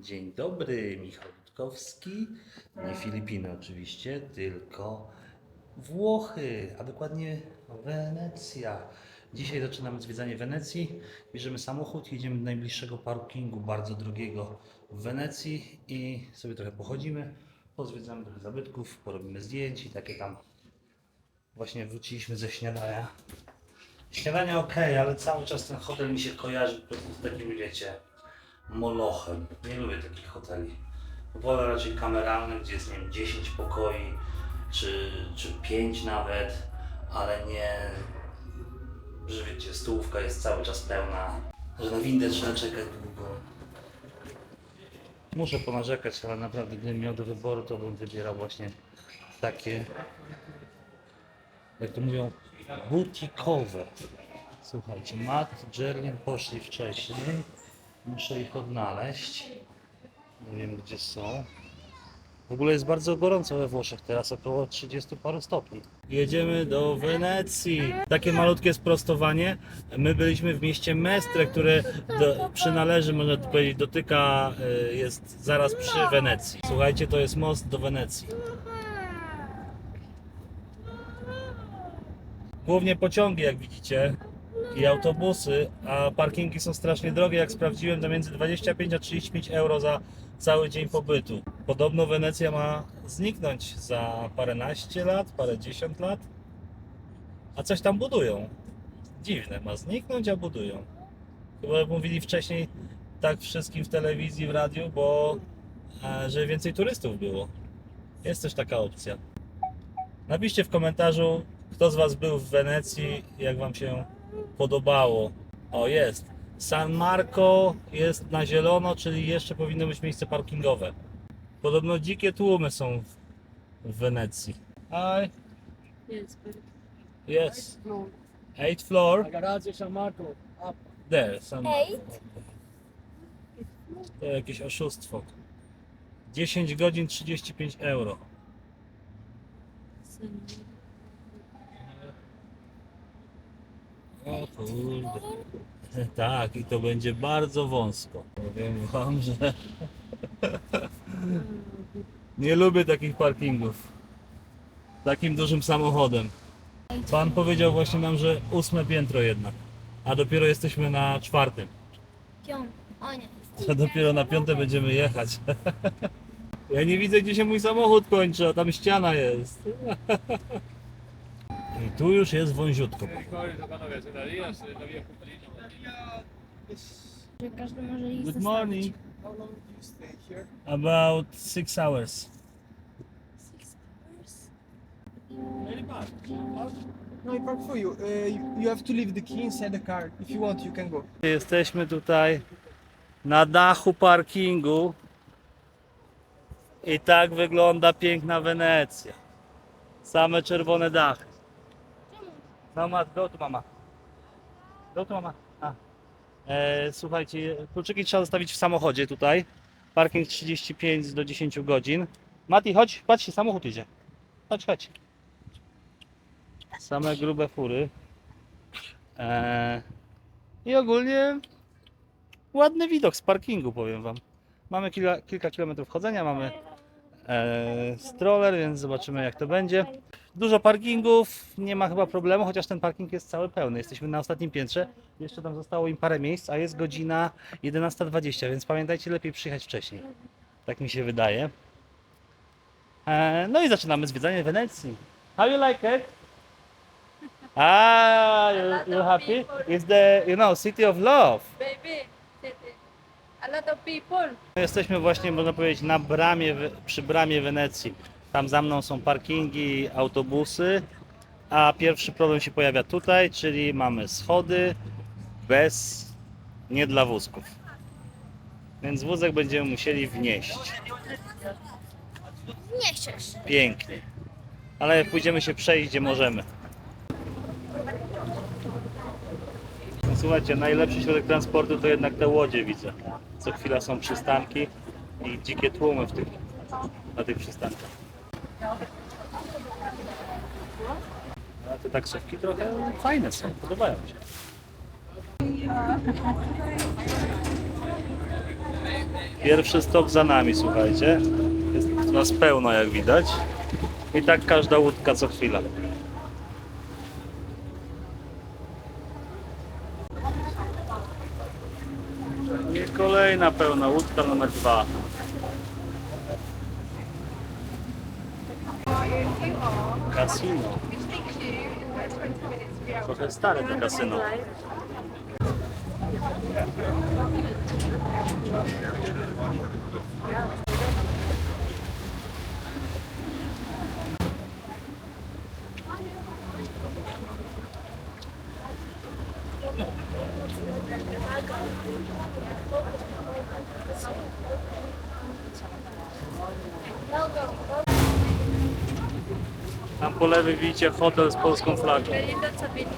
Dzień dobry, Michał Rutkowski. Nie Filipiny oczywiście, tylko Włochy, a dokładnie Wenecja. Dzisiaj zaczynamy zwiedzanie Wenecji. Bierzemy samochód, jedziemy do najbliższego parkingu, bardzo drogiego w Wenecji i sobie trochę pochodzimy, pozwiedzamy trochę zabytków, porobimy zdjęć i takie tam. Właśnie wróciliśmy ze śniadania. Śniadanie ok, ale cały czas ten hotel mi się kojarzy po prostu z takim, wiecie, molochem. Nie lubię takich hoteli. Wolę raczej kameralne, gdzie jest, nie wiem, 10 pokoi, czy 5 nawet, ale nie, że wiecie, stołówka jest cały czas pełna, że na windę trzeba czekać długo. Muszę ponarzekać, ale naprawdę gdybym miał do wyboru, to bym wybierał właśnie takie, jak to mówią, butikowe. Słuchajcie, Matt, Jerlin poszli wcześniej. Muszę ich odnaleźć. Nie wiem, gdzie są. W ogóle jest bardzo gorąco we Włoszech teraz, około 30 paru stopni. Jedziemy do Wenecji. Takie malutkie sprostowanie. My byliśmy w mieście Mestre, które przynależy, można powiedzieć, dotyka, jest zaraz przy Wenecji. Słuchajcie, to jest most do Wenecji. Głównie pociągi, jak widzicie, i autobusy, a parkingi są strasznie drogie. Jak sprawdziłem, to między 25 a 35 euro za cały dzień pobytu. Podobno Wenecja ma zniknąć za paręnaście lat, parędziesiąt lat, a coś tam budują. Dziwne, ma zniknąć, a budują. Chyba mówili wcześniej tak wszystkim w telewizji, w radiu, bo żeby więcej turystów było. Jest też taka opcja. Napiszcie w komentarzu, kto z Was był w Wenecji, jak Wam się podobało. O, jest. San Marco jest na zielono, czyli jeszcze powinno być miejsce parkingowe. Podobno dzikie tłumy są w Wenecji. Hi. Yes, but Yes. no. 8th floor. Garage San Marco. Up. There. San Marco. 8? To jakieś oszustwo. 10 godzin 35 euro. O kurde. Tak, i to będzie bardzo wąsko. Powiem wam, że nie lubię takich parkingów. Takim dużym samochodem. Pan powiedział właśnie nam, że 8 piętro jednak. A dopiero jesteśmy na 4. O nie. To dopiero na 5 będziemy jechać. Ja nie widzę, gdzie się mój samochód kończy, a tam ściana jest. I tu już jest wąziutko. Że każdy może ich Good zostawić. morning. How long do you stay here? About 6 hours. 6 hours. No, I park for you. You have to leave the key inside the car. If you want, you can go. Jesteśmy tutaj na dachu parkingu. I tak wygląda piękna Wenecja. Same czerwone dachy. Mama, go tu mama. Go tu mama. Słuchajcie, kluczyki trzeba zostawić w samochodzie tutaj. Parking 35 do 10 godzin. Mati, chodź, patrzcie, samochód idzie. Chodź, chodź. Same grube fury. I ogólnie ładny widok z parkingu, powiem wam. Mamy kilka kilometrów chodzenia, mamy stroller, więc zobaczymy, jak to będzie. Dużo parkingów, nie ma chyba problemu, chociaż ten parking jest cały pełny. Jesteśmy na ostatnim piętrze, jeszcze tam zostało im parę miejsc, a jest godzina 11:20, więc pamiętajcie, lepiej przyjechać wcześniej. Tak mi się wydaje. No i zaczynamy zwiedzanie Wenecji. How you like it? You happy? It's the, city of love. Baby, a lot of people. Jesteśmy właśnie, można powiedzieć, na bramie, przy bramie Wenecji. Tam za mną są parkingi, autobusy, a pierwszy problem się pojawia tutaj, czyli mamy schody nie dla wózków. Więc wózek będziemy musieli wnieść. Nie chcesz. Pięknie. Ale pójdziemy się przejść, gdzie możemy. Słuchajcie, najlepszy środek transportu to jednak te łodzie, widzę. Co chwila są przystanki i dzikie tłumy na tych przystankach. A te taksówki trochę fajne są, podobają mi się. Pierwszy stop za nami, słuchajcie. Jest nas pełno, jak widać. I tak każda łódka co chwila. I kolejna pełna łódka numer 2. Kasino. Trochę stare to kasyno. Tam po lewej widzicie hotel z polską flagą. Really lots of it.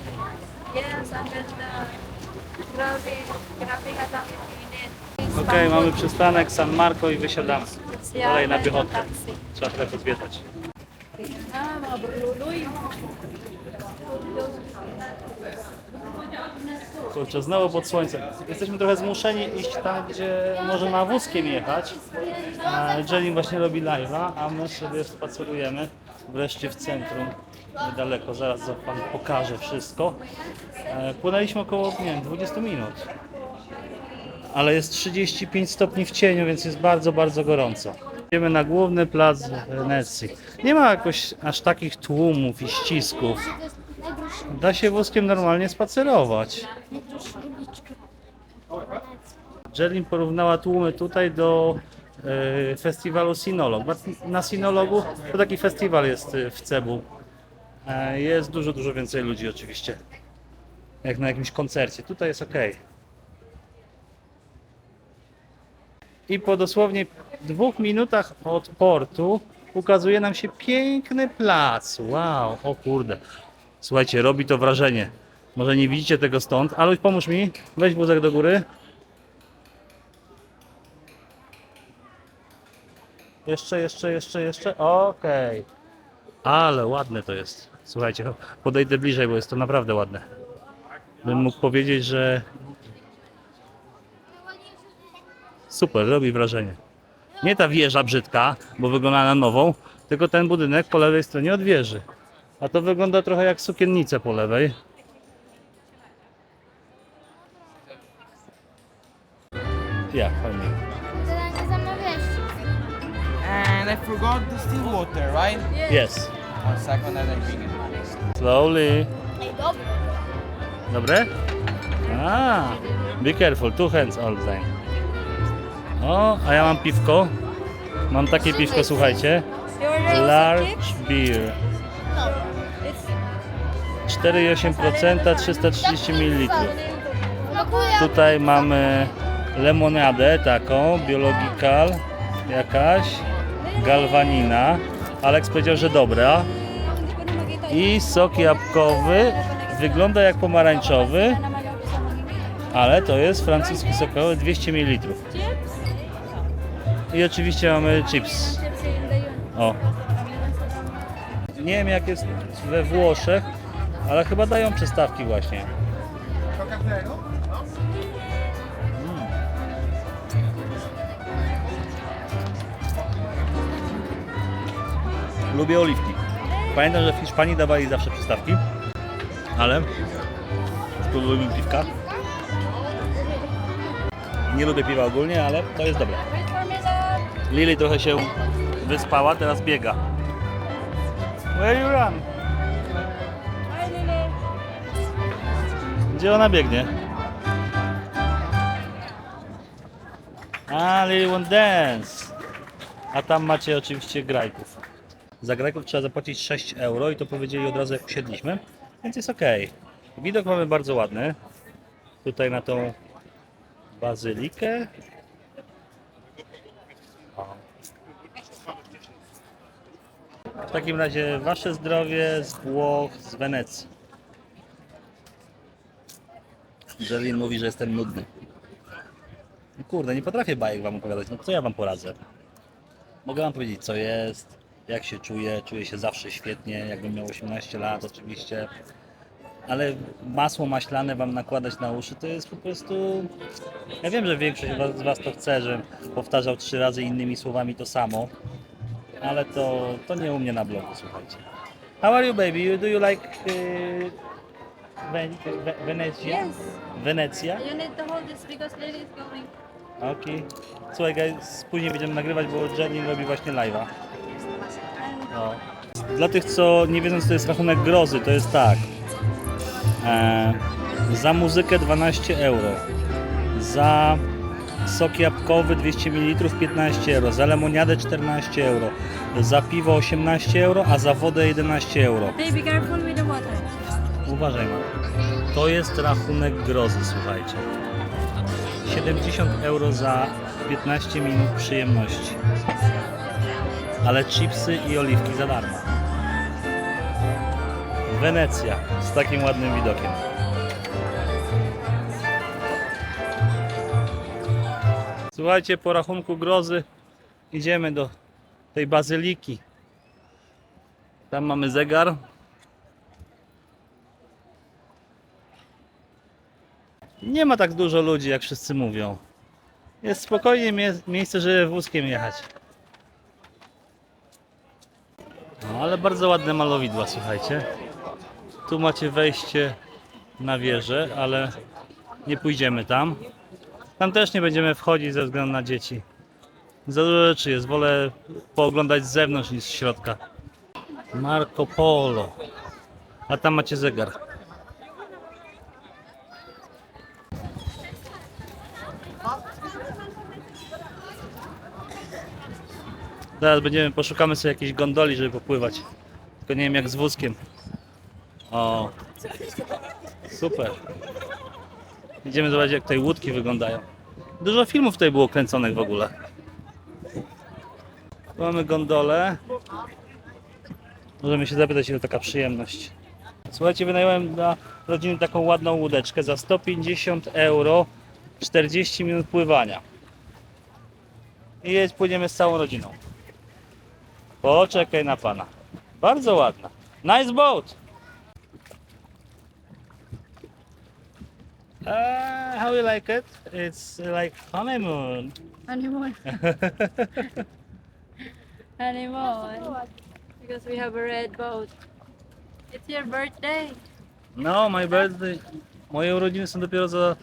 Yes, and then grabbing a taxi. Okej, mamy przystanek San Marco i wysiadamy. Dalej na piechotę. Taxi. Trzeba trochę pozwiedzać. Mga berluluy. Kurczę, znowu pod słońcem. Jesteśmy trochę zmuszeni iść tam, gdzie można wózkiem jechać. Jenny właśnie robi live'a, a my sobie spacerujemy wreszcie w centrum, niedaleko. Zaraz Wam pokażę wszystko. Płynęliśmy około, nie wiem, 20 minut. Ale jest 35 stopni w cieniu, więc jest bardzo, bardzo gorąco. Idziemy na główny plac Wenecji. Nie ma jakoś aż takich tłumów i ścisków. Da się wózkiem normalnie spacerować. Jelin porównała tłumy tutaj do festiwalu Sinolog. Na Sinologu to taki festiwal jest w Cebu. Jest dużo, dużo więcej ludzi oczywiście. Jak na jakimś koncercie. Tutaj jest ok. I po dosłownie 2 minutach od portu ukazuje nam się piękny plac. Wow, o kurde. Słuchajcie, robi to wrażenie. Może nie widzicie tego stąd. Aluś, pomóż mi. Weź wózek do góry. Jeszcze. Okej. Ale ładne to jest. Słuchajcie, podejdę bliżej, bo jest to naprawdę ładne. Bym mógł powiedzieć, że super, robi wrażenie. Nie ta wieża brzydka, bo wygląda na nową, tylko ten budynek po lewej stronie od wieży. A to wygląda trochę jak sukiennice po lewej. Ja, fajnie. Nie zamawiałeś. And I forgot the still water, right? Yes. 1 second and I bring it. Slowly. Ej, dobry. Dobre? Be careful, 2 hands all the time. O, a ja mam piwko. Mam takie piwko, słuchajcie. Large beer. No. It's 4,8%, 330 ml. Smakuje. Tutaj mamy lemoniadę taką, biological jakaś, galwanina. Alex powiedział, że dobra. I sok jabłkowy, wygląda jak pomarańczowy, ale to jest francuski sokowy, 200 ml. I oczywiście mamy chips. O. Nie wiem jak jest we Włoszech, ale chyba dają przystawki właśnie. Lubię oliwki. Pamiętam, że w Hiszpanii dawali zawsze przystawki, ale spróbujmy piwka. Nie lubię piwa ogólnie, ale to jest dobre. Lily trochę się wyspała, teraz biega. Where you run? Gdzie ona biegnie? Lily won't dance. A tam macie oczywiście grajków. Za grajków trzeba zapłacić 6 euro i to powiedzieli od razu jak usiedliśmy, więc jest ok. Widok mamy bardzo ładny. Tutaj na tą bazylikę. O. W takim razie wasze zdrowie z Włoch, z Wenecji. Jelin mówi, że jestem nudny. No kurde, nie potrafię bajek wam opowiadać, no co ja wam poradzę? Mogę wam powiedzieć co jest, jak się czuję, czuję się zawsze świetnie, jakbym miał 18 lat oczywiście. ale masło maślane wam nakładać na uszy to jest po prostu... Ja wiem, że większość z was to chce, że powtarzał 3 razy innymi słowami to samo, ale to nie u mnie na blogu, słuchajcie. How are you, baby? Do you like Venezia? Yes. Wenecja? You need to hold this because Lily is going. Okej. Słuchaj, guys, później będziemy nagrywać, bo Jenny robi właśnie live'a. No. Dla tych, co nie wiedzą, co to jest rachunek grozy, to jest tak. Za muzykę 12 euro. Za sok jabłkowy 200 ml 15 euro. Za lemoniadę 14 euro. Za piwo 18 euro, a za wodę 11 euro. Hey, be careful with the water. Uważaj, Marek. To jest rachunek grozy, słuchajcie. 70 euro za 15 minut przyjemności. Ale chipsy i oliwki za darmo. Wenecja z takim ładnym widokiem. Słuchajcie, po rachunku grozy idziemy do tej bazyliki. Tam mamy zegar. Nie ma tak dużo ludzi, jak wszyscy mówią. Jest spokojnie miejsce, żeby wózkiem jechać. No, ale bardzo ładne malowidła, słuchajcie. Tu macie wejście na wieżę, ale nie pójdziemy tam. Tam też nie będziemy wchodzić ze względu na dzieci. Za dużo rzeczy jest, wolę pooglądać z zewnątrz niż z środka. Marco Polo. A tam macie zegar. Zaraz poszukamy sobie jakiejś gondoli, żeby popływać. Tylko nie wiem jak z wózkiem. O, super. Idziemy zobaczyć jak tutaj łódki wyglądają. Dużo filmów tutaj było kręconych w ogóle. Tu mamy gondolę. Możemy się zapytać, ile taka przyjemność. Słuchajcie, wynająłem dla rodziny taką ładną łódeczkę za 150 euro, 40 minut pływania. I płyniemy z całą rodziną. Poczekaj na pana. Bardzo ładna. Nice boat! How you like it? It's like honeymoon. Honeymoon. Honeymoon. Because we have a red boat. It's your birthday. No, my birthday. Moje urodziny są dopiero za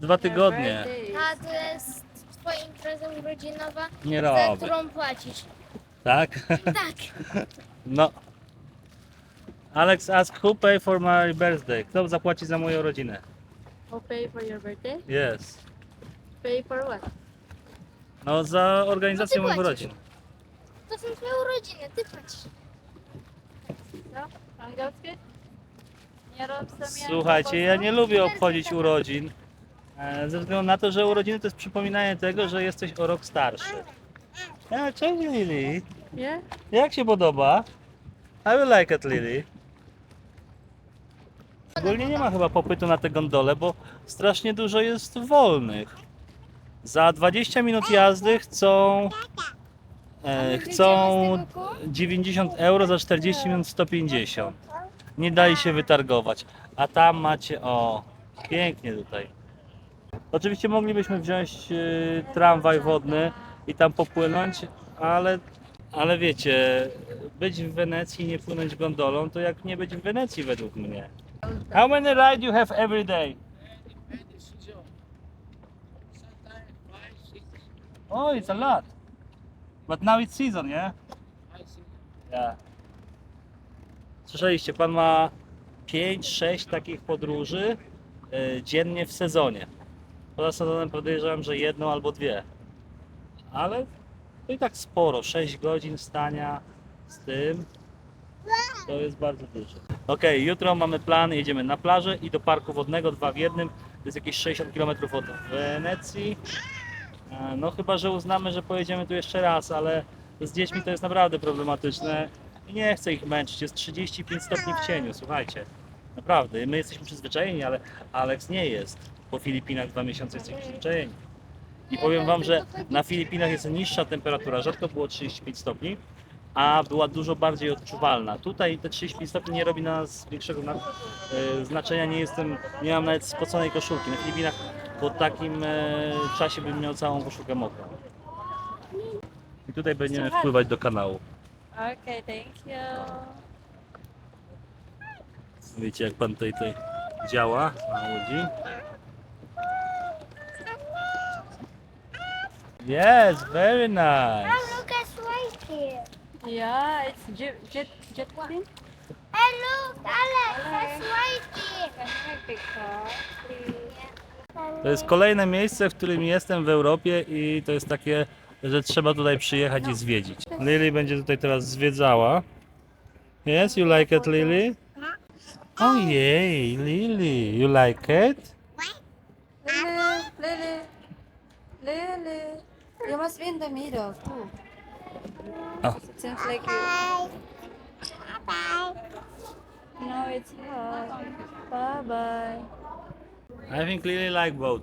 2 Your tygodnie. birthday. A to jest twoja impreza urodzinowa, Nie za robię. którą płacisz. Tak? Tak. No. Alex ask who pay for my birthday. Kto zapłaci za moje urodziny? Who pay for your birthday? Yes. Pay for what? No za organizację No ty moich płacisz. urodzin. To są twoje urodziny, ty płacisz. No? Angielskie? Nie rób sobie Słuchajcie, ja nie angielsku? lubię obchodzić urodzin. Ze względu na to, że urodziny to jest przypominanie tego, że jesteś o rok starszy. Cześć Lily. Yeah? Jak się podoba? I will like it, Lily. Ogólnie nie ma chyba popytu na te gondole, bo strasznie dużo jest wolnych. Za 20 minut jazdy chcą 90 euro, za 40 minut 150. Nie dali się wytargować. A tam macie, o, pięknie tutaj. Oczywiście moglibyśmy wziąć tramwaj wodny i tam popłynąć, ale wiecie, być w Wenecji i nie płynąć gondolą, to jak nie być w Wenecji według mnie. How many rides you have every day? Oh, it's a lot. But now it's season, yeah? Yeah. Słyszeliście, pan ma 5-6 takich podróży dziennie w sezonie. Poza sezonem podejrzewam, że 1 albo 2. Ale to i tak sporo, 6 godzin stania z tym. To jest bardzo dużo. Okej, jutro mamy plan, jedziemy na plażę i do parku wodnego, 2 w jednym. To jest jakieś 60 km od Wenecji. No chyba, że uznamy, że pojedziemy tu jeszcze raz, ale z dziećmi to jest naprawdę problematyczne. I nie chcę ich męczyć, jest 35 stopni w cieniu, słuchajcie. Naprawdę, my jesteśmy przyzwyczajeni, ale Alex nie jest. Po Filipinach 2 miesiące jesteśmy przyzwyczajeni. I powiem wam, że na Filipinach jest niższa temperatura, rzadko było 35 stopni. a była dużo bardziej odczuwalna. Tutaj te 35 stopni nie robi na nas większego znaczenia, nie mam nawet spoconej koszulki. Na Filipinach po takim czasie bym miał całą koszulkę mokrą. I tutaj będziemy wpływać do kanału. Okay, thank you. Wiecie, jak pan tutaj działa na łodzi? Yes, very nice. Look at right here. Yeah, it's jet plane. Hey, look, Alex, that's right here. Can I have a picture, please? To jest kolejne miejsce, w którym jestem w Europie i to jest takie, że trzeba tutaj przyjechać i zwiedzić. Lily będzie tutaj teraz zwiedzała. Yes, you like it, Lily? Ojej, Lily, you like it? Lily, you must be in the middle too. Oh. It seems like you. No, it's hot. Bye bye. I think Lily like boat.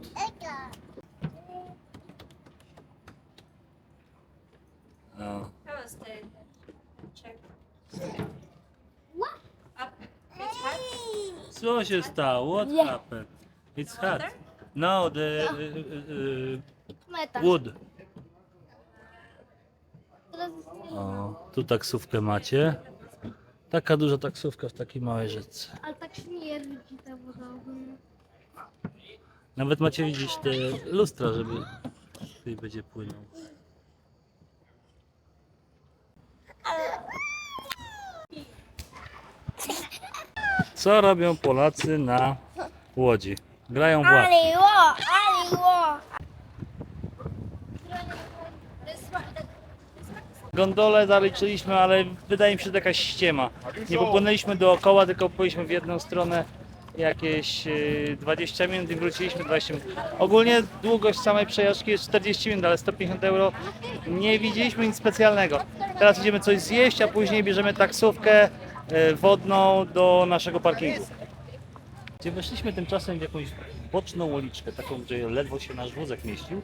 Oh. Have a stay. Check. What? Up. It's hot. Co się stało? What Yeah. happened? It's hot. No, the Meta. wood. Teraz O, tu taksówkę macie. Taka duża taksówka w takiej małej rzece. ale tak śmierdzi ta woda ogólnie. Nawet macie widzieć te lustra, żeby tutaj będzie płynął. Co robią Polacy na łodzi? Grają w łapki. Aliło! Gondolę zaliczyliśmy, ale wydaje mi się, że to jakaś ściema. Nie popłynęliśmy dookoła, tylko popłynęliśmy w jedną stronę jakieś 20 minut i wróciliśmy 20 minut. Ogólnie długość samej przejażdżki jest 40 minut, ale 150 euro. Nie widzieliśmy nic specjalnego. Teraz idziemy coś zjeść, a później bierzemy taksówkę wodną do naszego parkingu. Gdzie weszliśmy tymczasem w jakąś boczną uliczkę, taką, gdzie ledwo się nasz wózek mieścił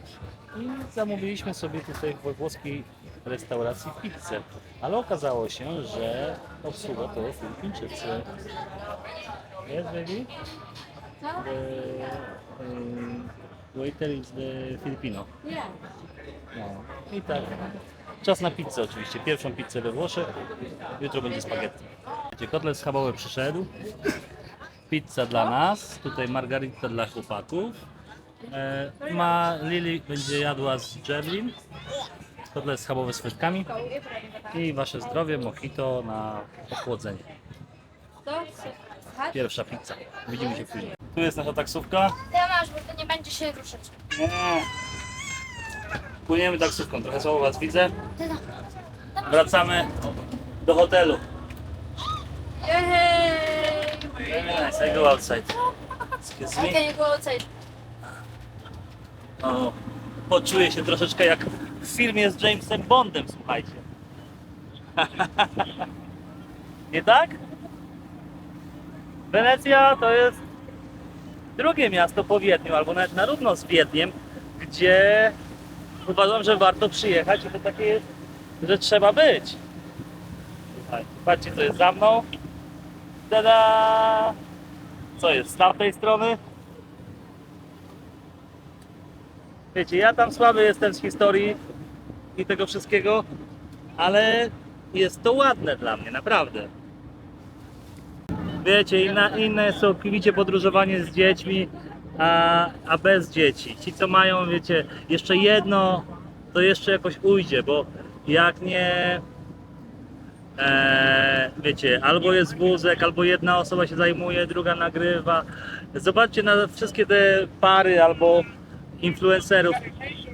i zamówiliśmy sobie tutaj we włoskiej restauracji pizzę. Ale okazało się, że obsługa to Filipińczycy. Yes, baby? The waiter is the Filipino. Yeah. No. I tak. Czas na pizzę oczywiście. Pierwszą pizzę we Włoszech. Jutro będzie spaghetti. Kotlet schabowy przyszedł. Pizza dla nas. Tutaj margarita dla chłopaków. Lily będzie jadła z Jerlin. Kotlet schabowy z frytkami. I wasze zdrowie, mojito na ochłodzenie. Hot? Pierwsza pizza. Widzimy się później. Tu jest nasza taksówka. Ty masz, bo to nie będzie się ruszać. Nie. Płyniemy taksówką. Trochę słabo was widzę. Wracamy do hotelu. Yay! Nice, I go outside. Excuse me. Can you go outside? O, poczuję się troszeczkę jak w filmie z Jamesem Bondem, słuchajcie. Nie tak? Wenecja to jest drugie miasto po Wiedniu, albo nawet na równo z Wiedniem, gdzie uważam, że warto przyjechać i to takie jest, że trzeba być. Słuchajcie, patrzcie, co jest za mną. Tada! Co jest z tamtej strony? Wiecie, ja tam słaby jestem z historii i tego wszystkiego, ale jest to ładne dla mnie, naprawdę. Wiecie, inne jest całkowicie podróżowanie z dziećmi, a bez dzieci. Ci, co mają, wiecie, jeszcze jedno, to jeszcze jakoś ujdzie, bo jak nie, wiecie, albo jest wózek, albo jedna osoba się zajmuje, druga nagrywa. Zobaczcie na wszystkie te pary albo influencerów.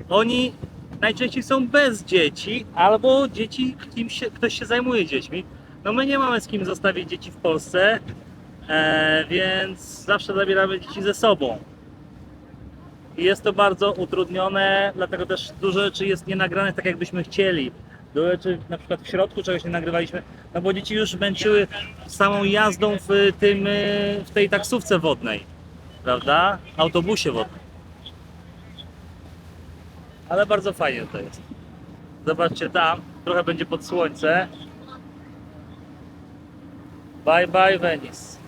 Oni najczęściej są bez dzieci, albo dzieci, ktoś się zajmuje dziećmi. No my nie mamy z kim zostawić dzieci w Polsce, więc zawsze zabieramy dzieci ze sobą. I jest to bardzo utrudnione, dlatego też dużo rzeczy jest nie nagrane tak, jakbyśmy chcieli. Dużo rzeczy na przykład w środku czegoś nie nagrywaliśmy, no bo dzieci już męczyły samą jazdą w tej taksówce wodnej, prawda? Autobusie wodnym. Ale bardzo fajnie to jest. Zobaczcie tam, trochę będzie pod słońce. Bye bye Venice.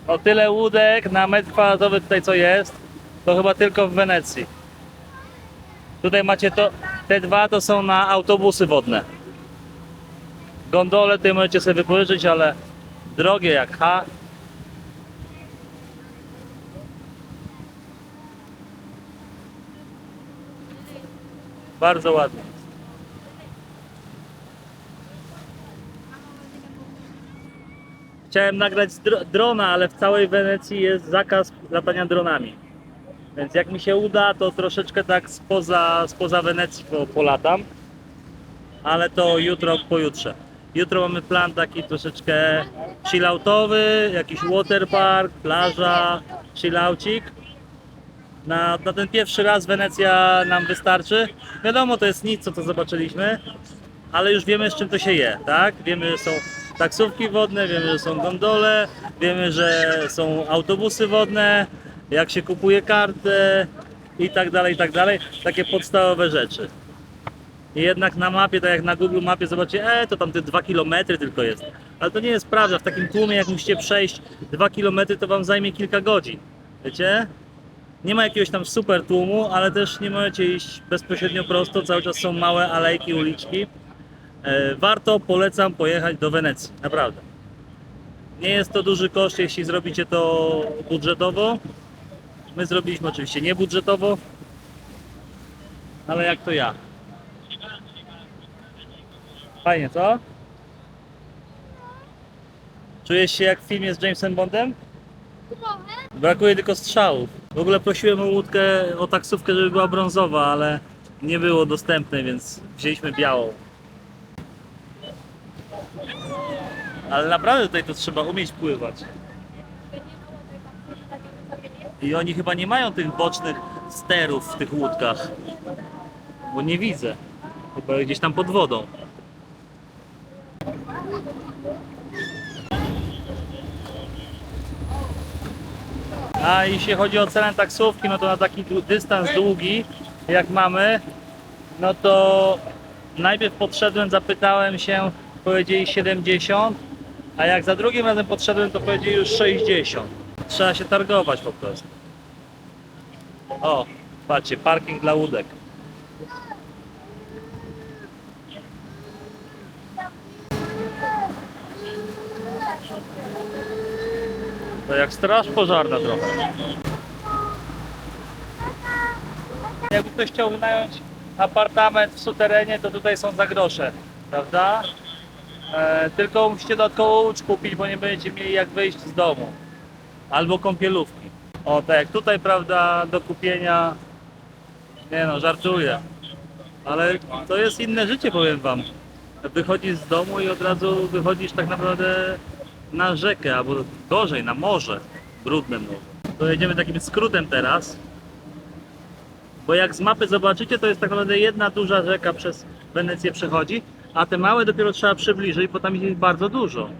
O tyle łódek na metr kwadratowy tutaj co jest, to chyba tylko w Wenecji. Tutaj macie to, te dwa to są na autobusy wodne. Gondole tutaj możecie sobie wypożyczyć, ale drogie jak H. Bardzo ładnie. Chciałem nagrać drona, ale w całej Wenecji jest zakaz latania dronami. Więc jak mi się uda, to troszeczkę tak spoza Wenecji polatam. Ale to jutro, pojutrze. Jutro mamy plan taki troszeczkę chilloutowy, jakiś waterpark, plaża, chilloucik. Na ten pierwszy raz Wenecja nam wystarczy. Wiadomo, to jest nic, co to zobaczyliśmy, ale już wiemy, z czym to się je, tak? Wiemy, że są taksówki wodne, wiemy, że są gondole, wiemy, że są autobusy wodne, jak się kupuje kartę i tak dalej, i tak dalej. Takie podstawowe rzeczy. I jednak na mapie, tak jak na Google Mapie, zobaczycie, to tam te 2 km tylko jest. Ale to nie jest prawda, w takim tłumie jak musicie przejść 2 km, to wam zajmie kilka godzin. Wiecie? Nie ma jakiegoś tam super tłumu, ale też nie możecie iść bezpośrednio prosto, cały czas są małe alejki, uliczki. Warto, polecam pojechać do Wenecji, naprawdę. Nie jest to duży koszt, jeśli zrobicie to budżetowo. My zrobiliśmy oczywiście niebudżetowo, ale jak to ja. Fajnie, co? Czujesz się jak w filmie z Jamesem Bondem? Trochę. Brakuje tylko strzałów. W ogóle prosiłem o łódkę, o taksówkę, żeby była brązowa, ale nie było dostępnej, więc wzięliśmy białą. Ale naprawdę tutaj to trzeba umieć pływać. I oni chyba nie mają tych bocznych sterów w tych łódkach. Bo nie widzę. Chyba gdzieś tam pod wodą. A jeśli chodzi o cenę taksówki, no to na taki dystans długi, jak mamy, no to najpierw podszedłem, zapytałem się, powiedzieli 70, a jak za drugim razem podszedłem, to powiedzieli już 60. Trzeba się targować po prostu. O, patrzcie, parking dla łódek. To jak straż pożarna trochę. Jakby ktoś chciał wynająć apartament w suterenie, to tutaj są za grosze, prawda? Tylko musicie dodatkowo łódź kupić, bo nie będziecie mieli jak wyjść z domu. Albo kąpielówki. O, tak jak tutaj, prawda, do kupienia. Nie no, żartuję. Ale to jest inne życie, powiem wam. Wychodzisz z domu i od razu wychodzisz tak naprawdę na rzekę, albo gorzej, na morze. Brudne morze. To jedziemy takim skrótem teraz. Bo jak z mapy zobaczycie, to jest tak naprawdę jedna duża rzeka przez Wenecję przechodzi, a te małe dopiero trzeba przybliżyć, bo tam jest bardzo dużo.